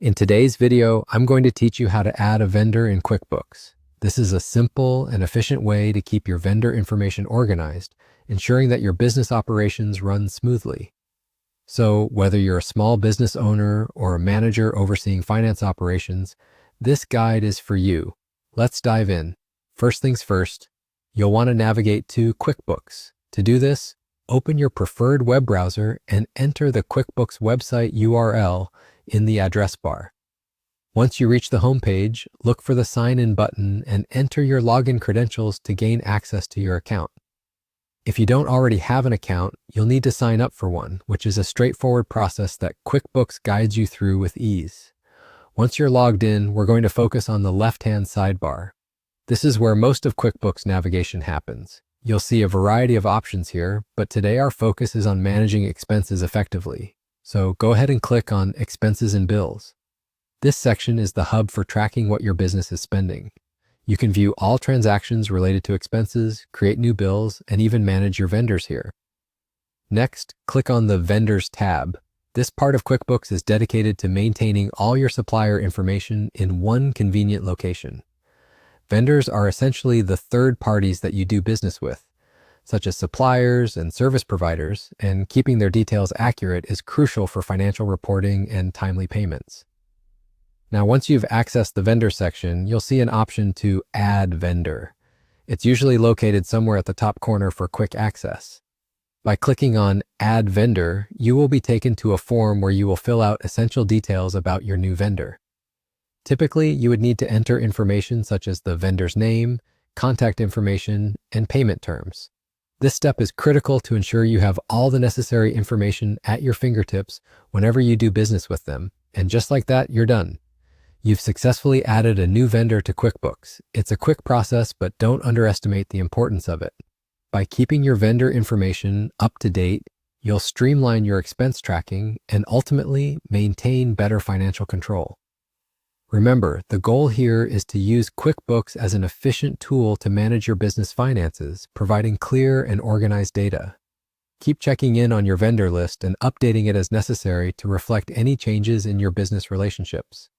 In today's video, I'm going to teach you how to add a vendor in QuickBooks. This is a simple and efficient way to keep your vendor information organized, ensuring that your business operations run smoothly. So, whether you're a small business owner or a manager overseeing finance operations, this guide is for you. Let's dive in. First things first, you'll want to navigate to QuickBooks. To do this, open your preferred web browser and enter the QuickBooks website URL in the address bar. Once you reach the home page, look for the Sign In button and enter your login credentials to gain access to your account. If you don't already have an account, you'll need to sign up for one, which is a straightforward process that QuickBooks guides you through with ease. Once you're logged in, we're going to focus on the left-hand sidebar. This is where most of QuickBooks navigation happens. You'll see a variety of options here, but today our focus is on managing expenses effectively. So go ahead and click on Expenses and Bills. This section is the hub for tracking what your business is spending. You can view all transactions related to expenses, create new bills, and even manage your vendors here. Next, click on the Vendors tab. This part of QuickBooks is dedicated to maintaining all your supplier information in one convenient location. Vendors are essentially the third parties that you do business with, such as suppliers and service providers, and keeping their details accurate is crucial for financial reporting and timely payments. Now, once you've accessed the vendor section, you'll see an option to Add Vendor. It's usually located somewhere at the top corner for quick access. By clicking on Add Vendor, you will be taken to a form where you will fill out essential details about your new vendor. Typically, you would need to enter information such as the vendor's name, contact information, and payment terms. This step is critical to ensure you have all the necessary information at your fingertips whenever you do business with them. And just like that, you're done. You've successfully added a new vendor to QuickBooks. It's a quick process, but don't underestimate the importance of it. By keeping your vendor information up to date, you'll streamline your expense tracking and ultimately maintain better financial control. Remember, the goal here is to use QuickBooks as an efficient tool to manage your business finances, providing clear and organized data. Keep checking in on your vendor list and updating it as necessary to reflect any changes in your business relationships.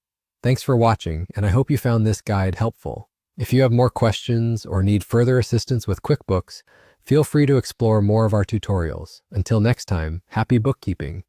Thanks for watching, and I hope you found this guide helpful. If you have more questions or need further assistance with QuickBooks, feel free to explore more of our tutorials. Until next time, happy bookkeeping.